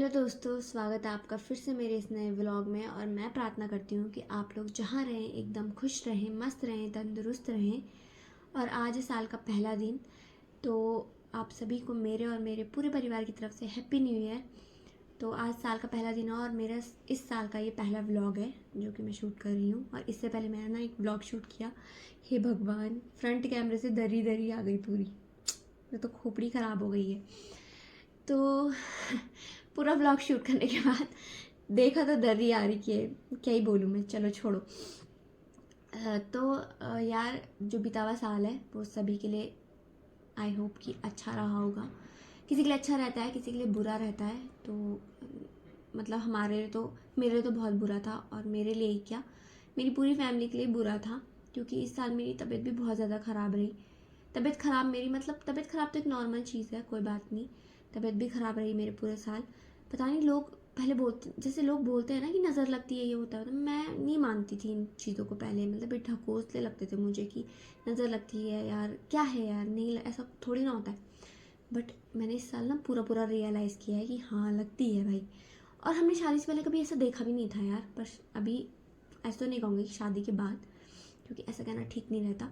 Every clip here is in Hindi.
हेलो दोस्तों, स्वागत है आपका फिर से मेरे इस नए व्लॉग में। और मैं प्रार्थना करती हूँ कि आप लोग जहाँ रहें एकदम खुश रहें, मस्त रहें, तंदुरुस्त रहें। और आज है साल का पहला दिन, तो आप सभी को मेरे और मेरे पूरे परिवार की तरफ से हैप्पी न्यू ईयर। तो आज साल का पहला दिन है और मेरा इस साल का ये पहला व्लॉग है जो कि मैं शूट कर रही हूँ। और इससे पहले मैंने एक व्लॉग शूट किया। हे भगवान, फ्रंट कैमरे से दरी दरी आ गई पूरी, मेरी तो खोपड़ी ख़राब हो गई है। तो पूरा व्लॉग शूट करने के बाद देखा तो दर्री आ रही कि क्या ही बोलूँ मैं, चलो छोड़ो। यार, जो बीता हुआ साल है वो सभी के लिए आई होप कि अच्छा रहा होगा। किसी के लिए अच्छा रहता है, किसी के लिए बुरा रहता है। तो मतलब मेरे लिए तो बहुत बुरा था। और मेरे लिए ही क्या, मेरी पूरी फैमिली के लिए बुरा था, क्योंकि इस साल मेरी तबीयत भी बहुत ज़्यादा ख़राब रही। तबीयत ख़राब मेरी मतलब तबीयत ख़राब तो एक नॉर्मल चीज़ है, कोई बात नहीं। तबीयत भी ख़राब रही मेरे पूरे साल। पता नहीं, लोग पहले बोलते, जैसे लोग बोलते हैं ना कि नज़र लगती है, ये होता है, तो मैं नहीं मानती थी इन चीज़ों को पहले। मतलब ये ढकोसले लगते थे मुझे कि नज़र लगती है यार, क्या है यार, नहीं ऐसा थोड़ी ना होता है। बट मैंने इस साल ना पूरा पूरा रियलाइज़ किया है कि हाँ, लगती है भाई। और हमने शादी से पहले कभी ऐसा देखा भी नहीं था यार। पर अभी ऐसा तो नहीं कहूँगी कि शादी के बाद, क्योंकि ऐसा कहना ठीक नहीं रहता।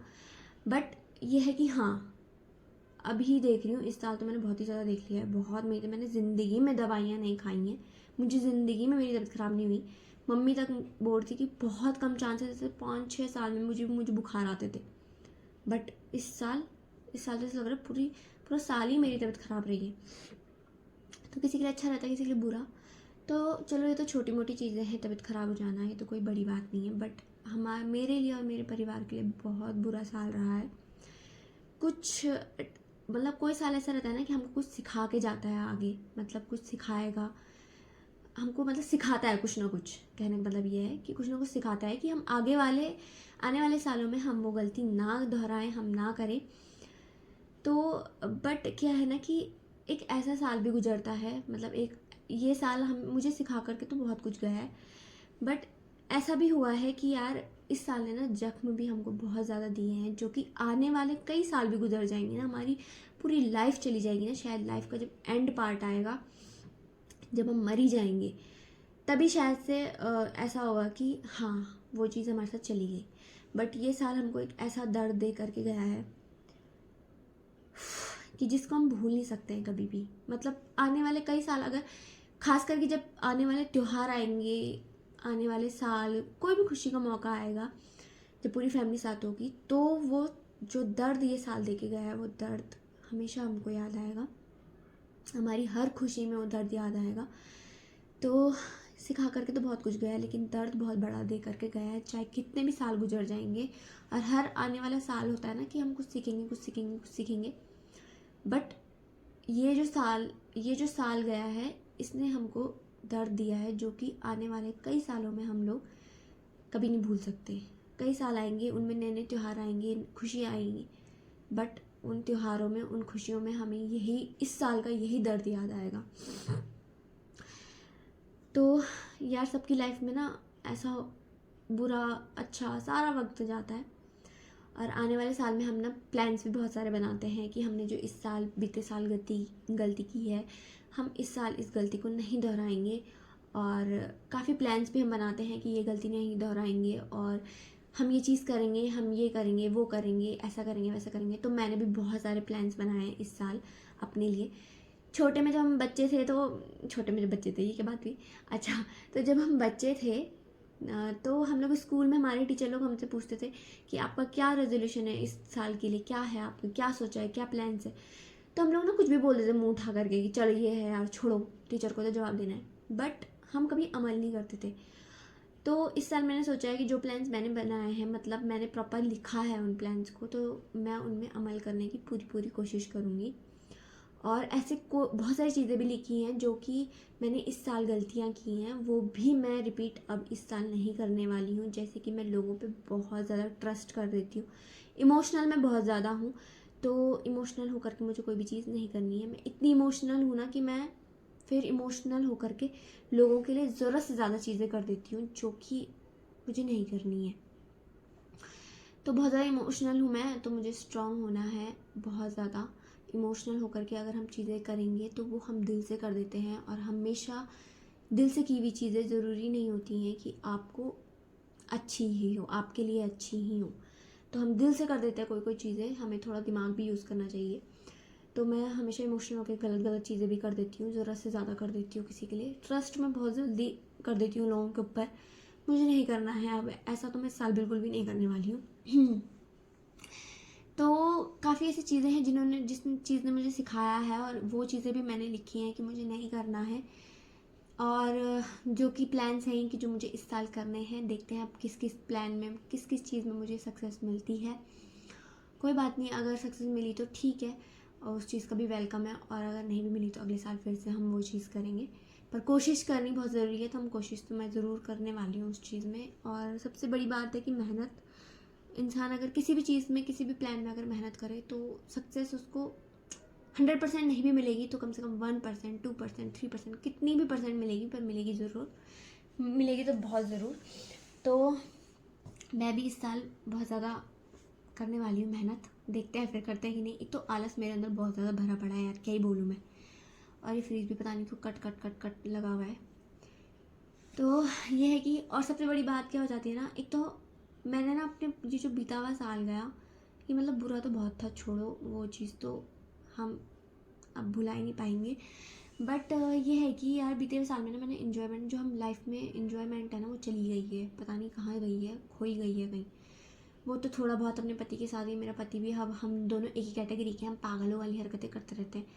बट ये है कि हाँ, अभी देख रही हूँ। इस साल तो मैंने बहुत ही ज़्यादा देख लिया है। बहुत मैंने ज़िंदगी में दवाइयाँ नहीं खाई हैं। मुझे ज़िंदगी में मेरी तबीयत ख़राब नहीं हुई। मम्मी तक बोल थी कि बहुत कम चांसेस, जैसे 5-6 साल में मुझे बुखार आते थे। बट इस साल तो ऐसा लग रहा है पूरा साल ही मेरी तबीयत ख़राब रही है। तो किसी के लिए अच्छा रहता है, किसी के लिए बुरा। तो चलो, ये तो छोटी मोटी चीज़ें हैं, तबीयत ख़राब हो जाना, ये तो कोई बड़ी बात नहीं है। बट मेरे लिए और मेरे परिवार के लिए बहुत बुरा साल रहा है। कुछ मतलब कोई साल ऐसा रहता है ना कि हमको कुछ सिखा के जाता है आगे, मतलब कुछ सिखाएगा हमको, मतलब सिखाता है कुछ ना कुछ। कहने का मतलब ये है कि कुछ ना कुछ सिखाता है कि हम आने वाले सालों में हम वो गलती ना दोहराएं, हम ना करें। तो बट क्या है ना कि एक ऐसा साल भी गुजरता है, मतलब एक ये साल हम मुझे सिखा करके तो बहुत कुछ गया है। बट ऐसा भी हुआ है कि यार, इस साल ने ना जख्म भी हमको बहुत ज़्यादा दिए हैं, जो कि आने वाले कई साल भी गुजर जाएंगे ना, हमारी पूरी लाइफ चली जाएगी ना। शायद लाइफ का जब एंड पार्ट आएगा, जब हम मर ही जाएंगे, तभी शायद से ऐसा होगा कि हाँ, वो चीज़ हमारे साथ चली गई। बट ये साल हमको एक ऐसा दर्द दे करके गया है कि जिसको हम भूल नहीं सकते हैं कभी भी। मतलब आने वाले कई साल, अगर खास करके जब आने वाले त्यौहार आएंगे, आने वाले साल कोई भी खुशी का मौका आएगा, जब पूरी फैमिली साथ होगी, तो वो जो दर्द ये साल दे के गया है, वो दर्द हमेशा हमको याद आएगा। हमारी हर खुशी में वो दर्द याद आएगा। तो सिखा करके तो बहुत कुछ गया है, लेकिन दर्द बहुत बड़ा दे करके गया है। चाहे कितने भी साल गुजर जाएंगे, और हर आने वाला साल होता है ना कि हम कुछ सीखेंगे, कुछ सीखेंगे, कुछ सीखेंगे। बट ये जो साल गया है, इसने हमको दर्द दिया है, जो कि आने वाले कई सालों में हम लोग कभी नहीं भूल सकते। कई साल आएंगे, उनमें नए नए त्यौहार आएंगे, खुशियाँ आएंगी। बट उन त्योहारों में, उन खुशियों में हमें इस साल का यही दर्द याद आएगा। तो यार, सबकी लाइफ में ना ऐसा बुरा अच्छा सारा वक्त जाता है। और आने वाले साल में हम ना प्लान्स भी बहुत सारे बनाते हैं कि हमने जो इस साल बीते साल गलती की है, हम इस साल इस गलती को नहीं दोहराएंगे। और काफ़ी प्लान्स भी हम बनाते हैं कि ये गलती नहीं दोहराएंगे, और हम ये चीज़ करेंगे, हम ये करेंगे, वो करेंगे, ऐसा करेंगे, वैसा करेंगे। तो मैंने भी बहुत सारे प्लान्स बनाए हैं इस साल अपने लिए। छोटे में जब हम बच्चे थे, तो छोटे में जब बच्चे थे, ये क्या बात हुई। अच्छा, तो जब हम बच्चे थे, तो हम लोग स्कूल में, हमारे टीचर लोग हमसे पूछते थे कि आपका क्या रेजोल्यूशन है इस साल के लिए, क्या है आपने क्या सोचा है, क्या प्लान्स है। तो हम लोग ना कुछ भी बोल देते मुंह उठा करके कि चलो ये है यार, छोड़ो, टीचर को तो जवाब देना है। बट हम कभी अमल नहीं करते थे। तो इस साल मैंने सोचा है कि जो प्लान्स मैंने बनाए हैं, मतलब मैंने प्रॉपर लिखा है उन प्लान्स को, तो मैं उनमें अमल करने की पूरी पूरी कोशिश करूँगी। और ऐसे को बहुत सारी चीज़ें भी लिखी हैं जो कि मैंने इस साल गलतियाँ की हैं, वो भी मैं रिपीट अब इस साल नहीं करने वाली हूँ। जैसे कि मैं लोगों पे बहुत ज़्यादा ट्रस्ट कर देती हूँ, इमोशनल मैं बहुत ज़्यादा हूँ। तो इमोशनल होकर के मुझे कोई भी चीज़ नहीं करनी है। मैं इतनी इमोशनल हूँ ना कि मैं फिर इमोशनल होकर के लोगों के लिए ज़रूरत से ज़्यादा चीज़ें कर देती हूँ, जो कि मुझे नहीं करनी है। तो बहुत ज़्यादा इमोशनल हूँ मैं, तो मुझे स्ट्रांग होना है बहुत ज़्यादा। इमोशनल होकर के अगर हम चीज़ें करेंगे तो वो हम दिल से कर देते हैं, और हमेशा दिल से की हुई चीज़ें ज़रूरी नहीं होती हैं कि आपको अच्छी ही हो, आपके लिए अच्छी ही हो। तो हम दिल से कर देते हैं कोई कोई चीज़ें, हमें थोड़ा दिमाग भी यूज़ करना चाहिए। तो मैं हमेशा इमोशनल होकर गलत गलत चीज़ें भी कर देती हूँ, ज़रूरत से ज़्यादा कर देती हूँ किसी के लिए। ट्रस्ट मैं बहुत जल्दी कर देती हूँ लोगों के ऊपर, मुझे नहीं करना है अब ऐसा, तो मैं इस साल बिल्कुल भी नहीं करने वाली हूँ। तो काफ़ी ऐसी चीज़ें हैं जिस चीज़ ने मुझे सिखाया है, और वो चीज़ें भी मैंने लिखी हैं कि मुझे नहीं करना है। और जो कि प्लान्स हैं कि जो मुझे इस साल करने हैं, देखते हैं अब किस किस प्लान में, किस किस चीज़ में मुझे सक्सेस मिलती है। कोई बात नहीं, अगर सक्सेस मिली तो ठीक है, और उस चीज़ का भी वेलकम है, और अगर नहीं भी मिली तो अगले साल फिर से हम वो चीज़ करेंगे। पर कोशिश करनी बहुत ज़रूरी है, तो हम कोशिश तो मैं ज़रूर करने वाली हूँ उस चीज़ में। और सबसे बड़ी बात है कि मेहनत, इंसान अगर किसी भी चीज़ में, किसी भी प्लान में अगर मेहनत करे तो सक्सेस उसको 100% नहीं भी मिलेगी तो कम से कम 1%, 2%, 3%, कितनी भी परसेंट मिलेगी, पर मिलेगी ज़रूर, मिलेगी तो बहुत ज़रूर। तो मैं भी इस साल बहुत ज़्यादा करने वाली हूँ मेहनत, देखते हैं फिर करते हैं कि नहीं। एक तो आलस मेरे अंदर बहुत ज़्यादा भरा पड़ा है यार, क्या ही बोलूँ मैं। और ये फ्रिज भी पता नहीं क्यों कट कट कट कट लगा हुआ है। तो ये है कि, और सबसे बड़ी बात क्या हो जाती है ना, एक तो मैंने ना अपने ये जो बीता हुआ साल गया, ये मतलब बुरा तो बहुत था, छोड़ो वो चीज़ तो हम अब भुला ही नहीं पाएंगे। बट ये है कि यार बीते हुए साल में ना मैंने इन्जॉयमेंट, जो हम लाइफ में इन्जॉयमेंट है ना, वो चली गई है, पता नहीं कहाँ गई है, खोई गई है कहीं। वो तो थोड़ा बहुत अपने पति के साथ ही, मेरा पति भी, अब हम दोनों एक ही कैटेगरी के, हम पागलों वाली हरकतें करते रहते हैं।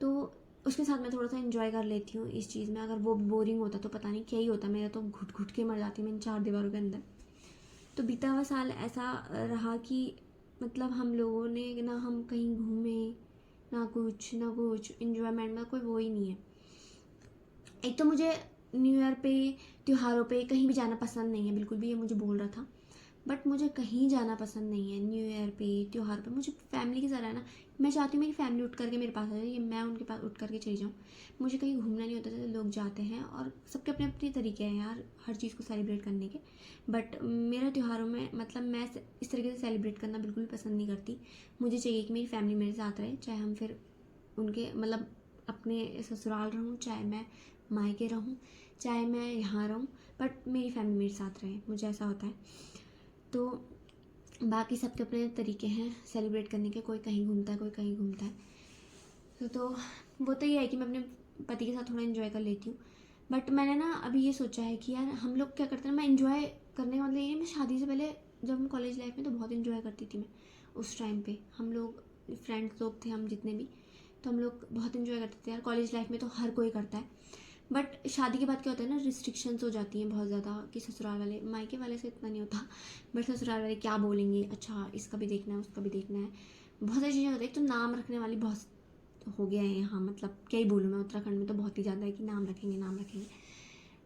तो उसके साथ मैं थोड़ा सा इन्जॉय कर लेती हूँ इस चीज़ में। अगर वो बोरिंग होता तो पता नहीं क्या ही होता, मेरा तो घुट घुट के मर जाती मैं इन 4 दीवारों के अंदर। तो बीता हुआ साल ऐसा रहा कि मतलब हम लोगों ने ना, हम कहीं घूमे ना, कुछ इन्जॉयमेंट में कोई वो ही नहीं है। एक तो मुझे न्यू ईयर पे, त्योहारों पे कहीं भी जाना पसंद नहीं है बिल्कुल भी, ये मुझे बोल रहा था। बट मुझे कहीं जाना पसंद नहीं है न्यू ईयर पे, त्योहार पे। मुझे फैमिली के साथ रहना, मैं चाहती हूँ मेरी फैमिली उठ करके मेरे पास आ जाए, ये मैं उनके पास उठ करके चली जाऊँ। मुझे कहीं घूमना नहीं होता, जैसे लोग जाते हैं, और सबके अपने अपने तरीके हैं यार हर चीज़ को सेलिब्रेट करने के। बट मेरा त्योहारों में मतलब मैं इस तरीके से सेलिब्रेट करना बिल्कुल भी पसंद नहीं करती। मुझे चाहिए कि मेरी फैमिली मेरे साथ रहे, चाहे हम फिर उनके मतलब अपने ससुराल रहूँ, चाहे मैं मायके रहूँ, चाहे मैं यहाँ रहूँ, बट मेरी फैमिली मेरे साथ रहे, मुझे ऐसा होता है। तो बाकी सबके अपने तरीके हैं सेलिब्रेट करने के, कोई कहीं घूमता है, कोई कहीं घूमता है। तो वो तो ये है कि मैं अपने पति के साथ थोड़ा इन्जॉय कर लेती हूँ। बट मैंने ना अभी ये सोचा है कि यार हम लोग क्या करते हैं, मैं इन्जॉय करने का मतलब ये, मैं शादी से पहले जब हम कॉलेज लाइफ में तो बहुत इन्जॉय करती थी मैं। उस टाइम पे हम लोग फ्रेंड्स लोग थे, हम जितने भी, तो हम लोग बहुत इन्जॉय करते थे यार। कॉलेज लाइफ में तो हर कोई करता है, बट शादी के बाद क्या होता है ना, रिस्ट्रिक्शंस हो जाती हैं बहुत ज़्यादा, कि ससुराल वाले, मायके वाले से इतना नहीं होता, बट ससुराल वाले क्या बोलेंगे, अच्छा इसका भी देखना है, उसका भी देखना है, बहुत सारी चीज़ें होती है। एक तो नाम रखने वाली बहुत हो गया है यहाँ, मतलब क्या ही बोलूँ मैं, उत्तराखंड में तो बहुत ही ज़्यादा है कि नाम रखेंगे नाम रखेंगे।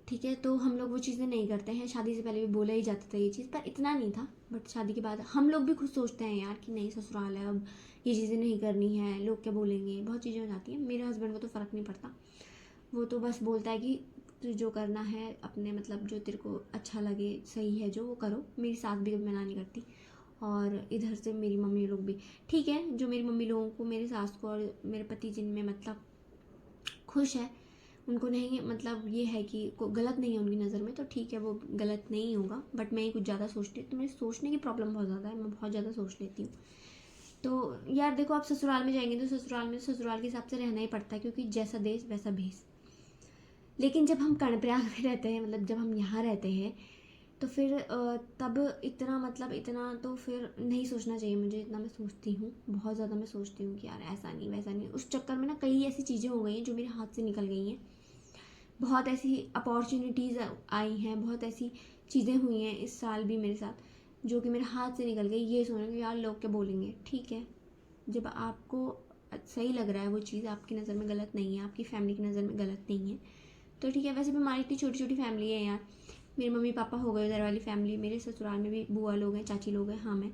ठीक है, तो हम लोग वो चीज़ें नहीं करते हैं। शादी से पहले भी बोला ही जाता था ये चीज़, पर इतना नहीं था। बट शादी के बाद हम लोग भी खुद सोचते हैं यार कि नहीं ससुराल है, अब ये चीज़ें नहीं करनी है, लोग क्या बोलेंगे, बहुत चीज़ें हो जाती हैं। मेरे हस्बैंड को तो फ़र्क नहीं पड़ता, वो तो बस बोलता है कि तुझे जो करना है अपने मतलब जो तेरे को अच्छा लगे, सही है जो, वो करो। मेरी सास भी कभी मना नहीं करती, और इधर से मेरी मम्मी लोग भी ठीक है। जो मेरी मम्मी लोगों को, मेरे सास को और मेरे पति जिनमें मतलब खुश है, उनको नहीं मतलब ये है कि गलत नहीं है उनकी नज़र में, तो ठीक है, वो गलत नहीं होगा। बट मैं कुछ ज़्यादा सोचती हूँ, तो मेरी सोचने की प्रॉब्लम बहुत ज़्यादा है, मैं बहुत ज़्यादा सोच लेती हूँ। तो यार देखो, आप ससुराल में जाएंगे तो ससुराल में ससुराल के हिसाब से रहना ही पड़ता है, क्योंकि जैसा देश वैसा भेष। लेकिन जब हम कर्णप्रयाग में रहते हैं, मतलब जब हम यहाँ रहते हैं, तो फिर तब इतना मतलब इतना तो फिर नहीं सोचना चाहिए मुझे, इतना मैं सोचती हूँ, बहुत ज़्यादा मैं सोचती हूँ कि यार ऐसा नहीं वैसा नहीं। उस चक्कर में ना कई ऐसी चीज़ें हो गई हैं जो मेरे हाथ से निकल गई हैं, बहुत ऐसी अपॉर्चुनिटीज़ आई हैं, बहुत ऐसी चीज़ें हुई हैं इस साल भी मेरे साथ जो कि मेरे हाथ से निकल गई, ये सोच कि यार लोग क्या बोलेंगे। ठीक है, जब आपको सही लग रहा है वो चीज़, आपकी नज़र में गलत नहीं है, आपकी फैमिली की नज़र में गलत नहीं है, तो ठीक है। वैसे भी हमारी इतनी छोटी छोटी फैमिली है यार, मेरे मम्मी पापा हो गए उधर वाली फैमिली, मेरे ससुराल में भी बुआ लोग हैं, चाची लोग हैं, हाँ मैं,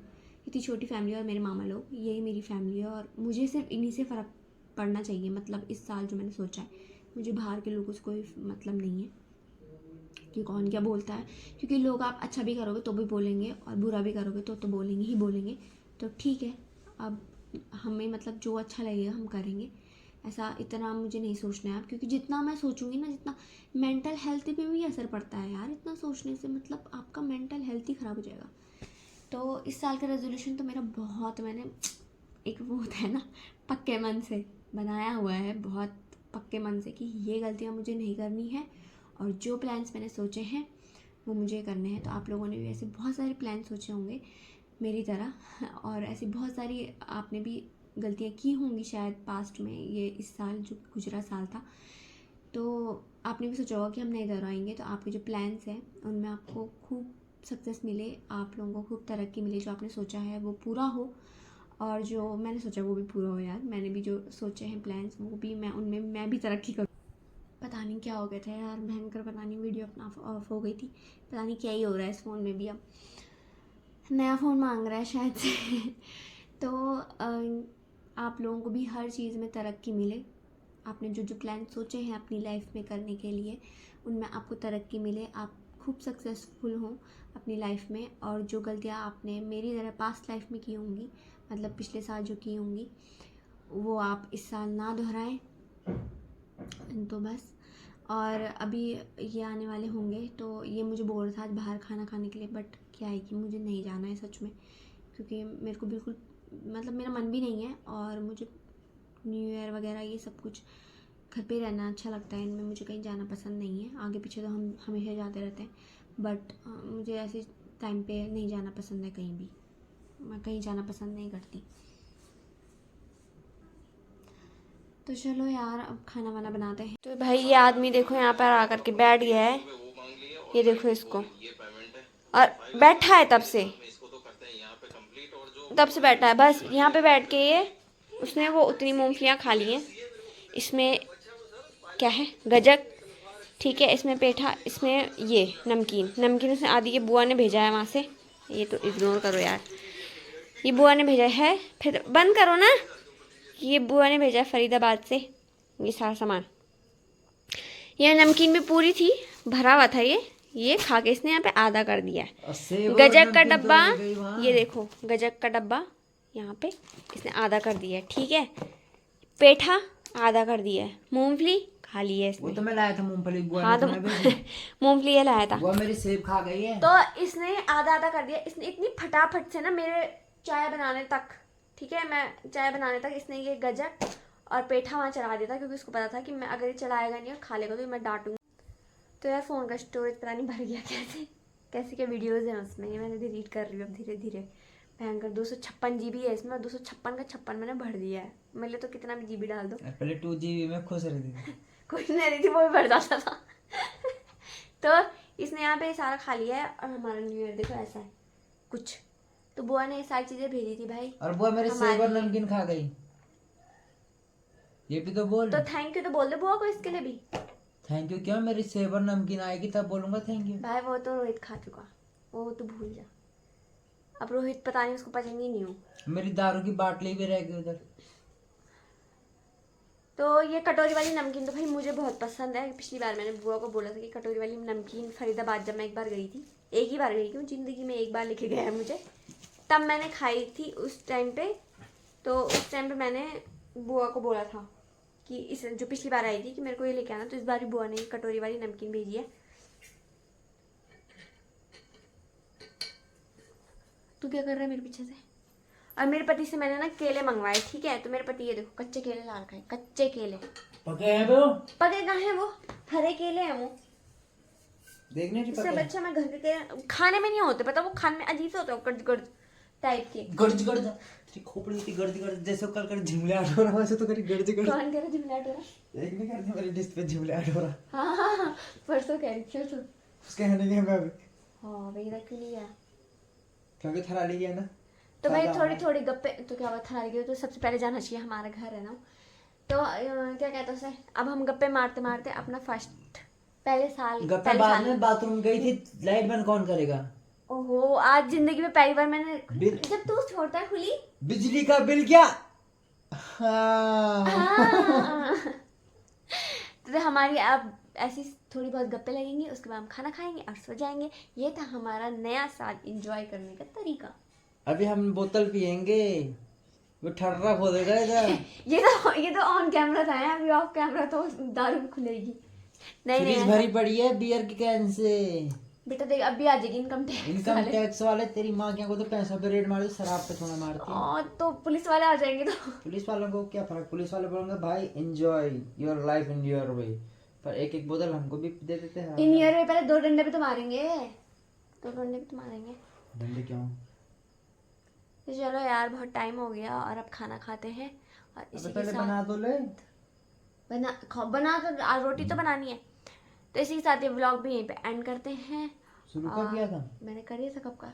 इतनी छोटी फैमिली, और मेरे मामा लोग, यही मेरी फैमिली है। और मुझे सिर्फ इन्हीं से फ़र्क पड़ना चाहिए, मतलब इस साल जो मैंने सोचा है, मुझे बाहर के लोगों से कोई मतलब नहीं है कि कौन क्या बोलता है, क्योंकि लोग आप अच्छा भी करोगे तो भी बोलेंगे, और बुरा भी करोगे तो बोलेंगे ही बोलेंगे। तो ठीक है, अब हमें मतलब जो अच्छा लगेगा हम करेंगे, ऐसा इतना मुझे नहीं सोचना है अब, क्योंकि जितना मैं सोचूंगी ना, जितना मेंटल हेल्थ पे भी असर पड़ता है यार, इतना सोचने से मतलब आपका मेंटल हेल्थ ही ख़राब हो जाएगा। तो इस साल का रेजोल्यूशन तो मेरा बहुत, मैंने एक वो होता है ना पक्के मन से बनाया हुआ है, बहुत पक्के मन से, कि ये गलतियाँ मुझे नहीं करनी है और जो प्लान्स मैंने सोचे हैं वो मुझे करने हैं। तो आप लोगों ने भी ऐसे बहुत सारे प्लान सोचे होंगे मेरी तरह, और ऐसी बहुत सारी आपने भी गलतियाँ की होंगी शायद पास्ट में, ये इस साल जो गुजरा साल था, तो आपने भी सोचा होगा कि हम नहीं दोहराएंगे। तो आपके जो प्लान्स हैं उनमें आपको खूब सक्सेस मिले, आप लोगों को खूब तरक्की मिले, जो आपने सोचा है वो पूरा हो, और जो मैंने सोचा वो भी पूरा हो यार। मैंने भी जो सोचे हैं प्लान्स वो भी उनमें मैं भी तरक्की करूँ। पता नहीं क्या हो गया था यार, भयंकर, पता नहीं वीडियो अपना ऑफ हो गई थी, पता नहीं क्या ही हो रहा है इस फ़ोन में भी, अब नया फ़ोन मांग रहा है शायद से। तो आप लोगों को भी हर चीज़ में तरक्की मिले, आपने जो जो प्लान सोचे हैं अपनी लाइफ में करने के लिए उनमें आपको तरक्की मिले, आप खूब सक्सेसफुल हों अपनी लाइफ में, और जो गलतियाँ आपने मेरी तरह पास्ट लाइफ में की होंगी, मतलब पिछले साल जो की होंगी, वो आप इस साल ना दोहराएं। तो बस, और अभी ये आने वाले होंगे, तो ये मुझे बोल रहा था आज बाहर खाना खाने के लिए, बट क्या है कि मुझे नहीं जाना है सच में, क्योंकि मेरे को बिल्कुल मतलब मेरा मन भी नहीं है, और मुझे न्यू ईयर वगैरह ये सब कुछ घर पे रहना अच्छा लगता है, इनमें मुझे कहीं जाना पसंद नहीं है। आगे पीछे तो हम हमेशा जाते रहते हैं, बट मुझे ऐसे टाइम पे नहीं जाना पसंद है कहीं भी, मैं कहीं जाना पसंद नहीं करती। तो चलो यार अब खाना वाना बनाते हैं। तो भाई ये आदमी देखो यहाँ पर आकर के बैठ गया है, ये देखो इसको, और बैठा है तब से बैठा है, बस यहाँ पे बैठ के ये उसने वो उतनी मूंगफलियाँ खा ली हैं। इसमें क्या है, गजक, ठीक है, इसमें पेठा, इसमें ये नमकीन उसने आदि के बुआ ने भेजा है वहाँ से, ये तो इग्नोर करो यार, ये बुआ ने भेजा है, फिर बंद करो ना, ये बुआ ने भेजा है फरीदाबाद से ये सारा सामान। ये नमकीन भी पूरी थी, भरा हुआ था, ये खा के इसने यहाँ पे आधा कर दिया है। गजक का डब्बा, ये देखो गजक का डब्बा यहाँ पे इसने आधा कर दिया है, ठीक है, पेठा आधा कर दिया है, मूंगफली खा ली है इसने। वो तो मैं लाया था मूंगफली, बुआ हाँ तो मूंगफली ये लाया था, बुआ मेरी सेब खा गई है। तो इसने आधा आधा कर दिया, इसने इतनी फटाफट से ना मेरे चाय बनाने तक, ठीक है, मैं चाय बनाने तक इसने ये गजक और पेठा वहाँ चढ़ा दिया था, क्योंकि उसको पता था कि मैं अगर ये चढ़ाएगा नहीं और खा लेगा तो मैं डांटूंगी। तो यार फ़ोन का स्टोरेज पता नहीं भर गया कैसे कैसे के वीडियोज़ हैं उसमें, ये मैंने डिलीट कर रही हूँ अब धीरे धीरे। भयंकर 256 GB है इसमें, 256 का 56 मैंने भर दिया है, मेरे लिए तो कितना भी GB डाल दो। पहले 2 GB में खुश रहती थी। कुछ नहीं रही थी, वो भी भर जाता था। तो इसने यहाँ पे सारा खा लिया है, और हमारा न्यू ईयर देखो ऐसा है कुछ। तो बुआ ने ये सारी चीज़ें भेजी थी भाई, और बुआ मेरे सेब और नमकीन खा गई, ये भी तो बोल। तो थैंक यू तो बोल दे बुआ को इसके लिए भी। थैंक यू क्यों, मेरी सेब और नमकीन आएगी तब बोलूंगा थैंक यू। भाई वो तो रोहित खा चुका, वो तो भूल जा, अब रोहित पता नहीं उसको पचेंगी नहीं हो। मेरी दारू की बाटली भी रह गई उधर। तो ये कटोरी वाली नमकीन तो भाई मुझे बहुत पसंद है, पिछली बार मैंने बुआ को बोला था कि कटोरी वाली नमकीन फरीदाबाद जब मैं एक बार गई थी, एक ही बार गई क्यों, ज़िंदगी में एक बार लेके गया है मुझे, तब मैंने खाई थी उस टाइम पे। तो उस टाइम पे मैंने बुआ को बोला था कि इस जो पिछली बार आई थी कि मेरे को ये लेके आना, तो इस बार भी बुआ ने कटोरी वाली नमकीन भेजी है। तू क्या कर रहा है मेरे पीछे से? और मेरे पति से मैंने ना केले मंगवाए, ठीक है, तो मेरे पति ये देखो कच्चे केले ला रखे हैं, कच्चे केले। पके हैं वो? पके कहाँ हैं वो, हरे केले हैं वो, देखने इससे बच्चा मैं घर के केले खाने में नहीं होते, पता वो खाने में अजीब से होते हैं, गर्ज गर्ज टाइप के। गर्ज गर्ज खोपड़ी थी, गर्ज गर्ज जैसे कल कर झिमलाहट हो रहा वैसे तो करी गर्ज गर्ज। कौन कह रहा झिमलाहट हो रहा? एक नहीं करते मेरे डिश पे झिमलाहट हो रहा। हाँ हाँ हाँ, परसों कह रही परसों। उसके कहने के मैं अभी हाँ भाई क्यों नहीं गया, क्योंकि थराली गया ना। तो भाई थोड़ी थोड़ी गप्पे, तो क्या बात थराली गई, तो सबसे पहले जाना चाहिए, हमारा घर है ना। तो क्या कहते हैं उसे, अब हम गप्पे मारते मारते अपना फर्स्ट पहले साल, गप्पे बाद में बाथरूम गई थी, लाइट बंद कौन करेगा? ओहो, आज जिंदगी में पहली बार मैंने, जब तू छोड़ता है खुली बिजली का बिल क्या? हाँ। तो हमारी अब ऐसी थोड़ी बहुत गप्पे लगेंगी, उसके बाद हम खाना खाएंगे और सो जाएंगे। ये था हमारा नया साल एंजॉय करने का तरीका। अभी हम बोतल पियेंगे, वो ठर्रा खोदेगा इधर। ये तो ऑन कैमरा था, अभी ऑफ कैमरा तो दारू खुलेगी। नहीं फ्रिज नहीं भरी पड़ी है बियर की कैन से। बेटा देख अभी आ जाएगी इनकम टैक्स वाले तेरी माँ क्या को तो पैसा पे रेड मार दे, शराब पे थोड़ा मारती है। और तो पुलिस वाले आ जाएंगे तो पुलिस वालों को क्या फर्क, पुलिस वाले बोलेंगे भाई enjoy your life in your way, पर एक एक बोतल हमको भी दे देते हैं। इन ईयर में पहले 2 डंडे पे तो मारेंगे, 2 डंडे पे तो मारेंगे। डंडे क्यों? तो चलो यार बहुत टाइम हो गया और अब खाना खाते हैं। और इसी के पहले साथ बना तो ले। बना तो रोटी तो बनानी है। तो इसी के साथ ये व्लॉग भी यहीं पे एंड करते हैं। शुरू कब किया था? मैंने कर दिया था कब का।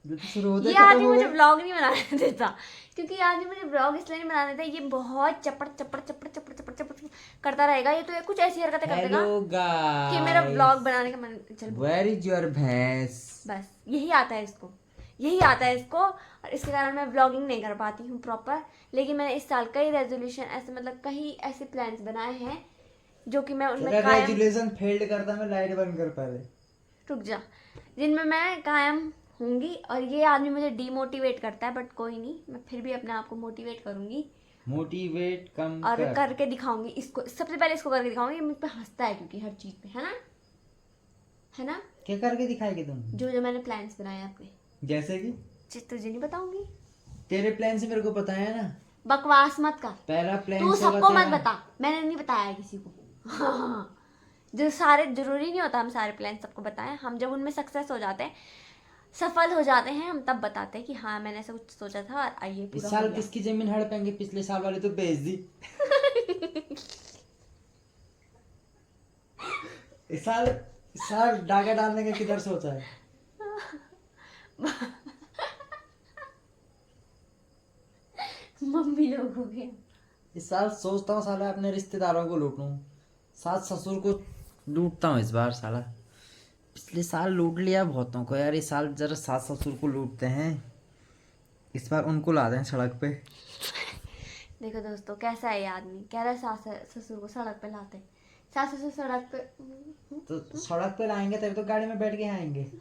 जो तो शुरू होता ये आदमी मुझे व्लॉग नहीं बनाने देता, क्योंकि ये आदमी मुझे व्लॉग इसलिए नहीं बनाने देता, ये बहुत चपड़ चपड़ चपड़ चपड़ चपड़ चपड़ करता रहेगा। ये तो कुछ ऐसी हरकतें कर देगा हेलो गाइस, कि मेरा व्लॉग बनाने का मन चल वेयर इज योर भैंस। बस यही आता है इसको, यही आता है इसको, और इसके कारण मैं व्लॉगिंग नहीं कर पाती हूँ प्रॉपर। लेकिन मैंने इस साल कई रेजोल्यूशन ऐसे मतलब कई ऐसे प्लान्स बनाए हैं जो कि मैं उनमें कायम, रेजोल्यूशन फेल्ड करता, मैं लाइट बंद कर पहले। रुक जा, जिनमें मैं कायम होंगी। और ये आदमी मुझे डीमोटिवेट करता है, बट कोई नहीं, मैं फिर भी अपने आप को मोटिवेट करूंगी, मोटिवेट कम और कर। करके दिखाऊंगी इसको। सबसे पहले इसको करके दिखाऊंगी, ये मुझ पे हंसता है क्योंकि हर चीज पे, है ना क्या करके दिखाएगी तुम? जो जो मैंने प्लान्स बनाए हैं अपने, जैसे कि तुझे नहीं बताऊंगी। तेरे प्लान से मेरे को पता है ना। बकवास मत कर, पहला प्लान तू से सबको मत बताया। बता, मैंने नहीं बताया किसी को। जो सारे जरूरी नहीं होता हम सारे प्लान सबको बताएं। हम जब उनमें सक्सेस हो जाते हैं, सफल हो जाते हैं, हम तब बताते हैं कि हाँ मैंने ऐसा कुछ सोचा था और आइए इस पूरा साल हो गया। किसकी जमीन हड़पेंगे? पिछले साल वाले तो बेच दी। इस साल डाका डालने का किधर सोचा है? मम्मी लोग हो गए। इस साल सोचता हूँ साला अपने रिश्तेदारों को लूट लूं, सास ससुर को लूटता हूँ इस बार साला। पिछले साल लूट लिया बहुतों को यार, इस साल जरा सास ससुर को लूटते हैं, इस बार उनको ला दें सड़क पे। देखो दोस्तों कैसा है ये आदमी, कह रहा है सास ससुर को सड़क पे लाते। सास ससुर सड़क पे तो सड़क पे लाएंगे तभी तो गाड़ी में बैठ के आएंगे।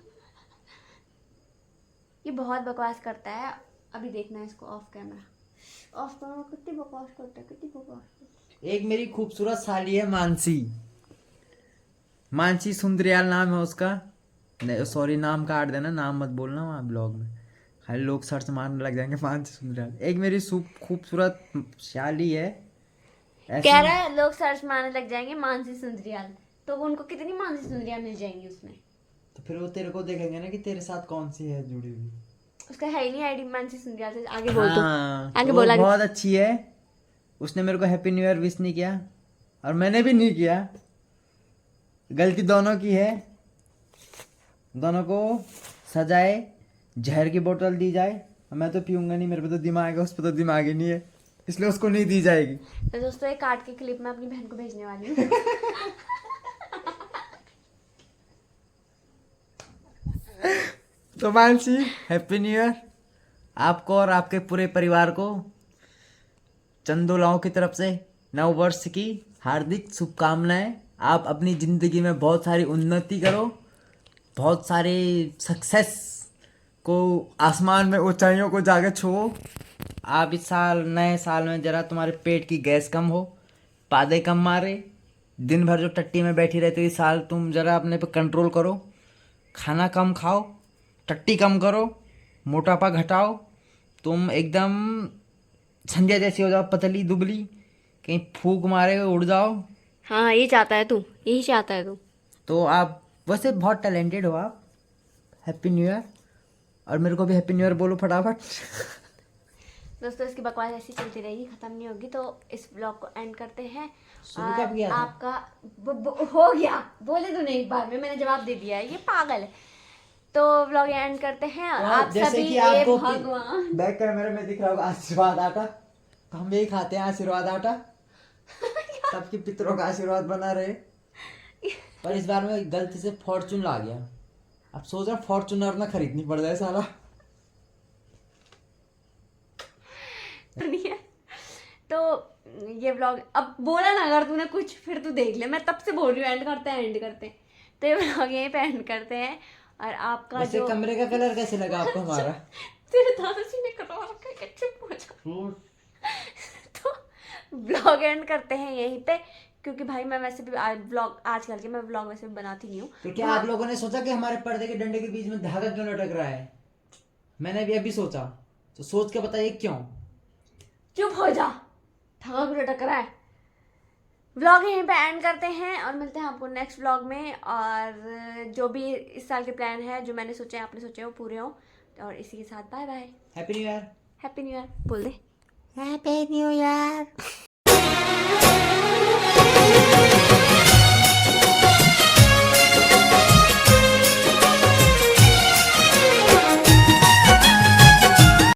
ये बहुत बकवास करता है। अभी देखना है इसको ऑफ कैमरा, ऑफ कैमरा कितनी बकवास करता है, कितनी बकवास करता है। एक मेरी खूबसूरत साली है मानसी, मानसी सुंदरियाल नाम है उसका। नहीं सॉरी, नाम काट देना, नाम मत बोलना वहाँ ब्लॉग में, खाली लोग सर्च मारने लग जाएंगे मानसी सुंदरियाल। एक मेरी खूबसूरत साली है ऐसी। कह रहा है लोग सर्च मारने लग जाएंगे मानसी सुंदरियाल, तो उनको कितनी मानसी सुंदरियाल मिल जाएंगी उसमें। तो फिर वो तेरे को देखेंगे ना कि तेरे साथ कौन सी है जुड़ी हुई। उसका है ही नहीं आईडी मानसी सुंदरियाल से। आगे बोल तो, हाँ, आगे तो बोल आगे। बहुत अच्छी है। उसने मेरे को हैप्पी न्यू ईयर विश नहीं किया और मैंने भी नहीं किया, गलती दोनों की है। दोनों को सजाए, जहर की बोतल दी जाए, मैं तो पीऊंगा नहीं, मेरे पे तो दिमाग है, उस पर तो दिमाग ही नहीं है, इसलिए उसको नहीं दी जाएगी। तो दोस्तों एक काट के क्लिप मैं अपनी बहन को भेजने वाली हूँ। तो मानसी हैप्पी न्यू ईयर आपको और आपके पूरे परिवार को चंदोलाओं की तरफ से नव वर्ष की हार्दिक शुभकामनाएं। आप अपनी ज़िंदगी में बहुत सारी उन्नति करो, बहुत सारे सक्सेस को आसमान में ऊंचाइयों को जाके छुओ। आप इस साल नए साल में ज़रा तुम्हारे पेट की गैस कम हो, पादे कम मारे, दिन भर जो टट्टी में बैठी रहती है, इस साल तुम ज़रा अपने पे कंट्रोल करो, खाना कम खाओ, टट्टी कम करो, मोटापा घटाओ, तुम एकदम संध्या जैसी हो जाओ, पतली दुबली, कहीं फूक मारे उड़ जाओ। हाँ ये चाहता है तू, यही चाहता है तू। तो आप वैसे बहुत टैलेंटेड हो आप। हैप्पी न्यू ईयर, और मेरे को भी हैप्पी न्यू ईयर बोलो फटाफट। दोस्तों इसकी बकवास ऐसी चलती रहेगी, खत्म नहीं होगी। तो इस ब्लॉग को एंड करते हैं। शुरू कब किया था? आपका हो गया, बोले तूने एक बार में, मैंने जवाब दे दिया है, ये पागल है। तो ब्लॉग एंड करते हैं और आप जैसे सभी कि ए आपको भगवान। बैक कैमरे में दिख रहा होगा आशीर्वाद आटा, तो हम यही खाते हैं आशीर्वाद आटा। सबके पितरों का आशीर्वाद बना रहे। पर इस बार में गलती से फॉर्चून ला गया, अब सोच रहा फॉर्चूनर ना खरीदनी पड़ जाए साला। नहीं है तो ये व्लॉग अब बोला ना अगर तूने कुछ, फिर तू देख ले, मैं तब से बोल रही हूँ एंड करते हैं। तो ये व्लॉग यहीं पे एंड करते हैं। और आपका वैसे जो कमरे का कलर कैसे लगा आपको हमारा? तेरे दादाजी ने कटवा रखा है कि चुप हो जा। तो ब्लॉग एंड करते हैं यहीं पे, क्योंकि भाई मैं वैसे भी ब्लॉग आजकल के मैं ब्लॉग वैसे भी बनाती नहीं हूँ। तो क्या आप लोगों ने सोचा कि हमारे पर्दे के डंडे के बीच में धागा क्यों लटक रहा है? मैंने भी अभी सोचा, तो सोच के बताइए क्यों। चुप हो जा, धागा क्यों लटक रहा है। व्लॉग यहीं पे एंड करते हैं और मिलते हैं आपको नेक्स्ट व्लॉग में। और जो भी इस साल के प्लान है, जो मैंने सोचे आपने सोचे वो पूरे हों। और इसी के साथ bye bye, happy new year. Happy new year बोल दे। Happy new year.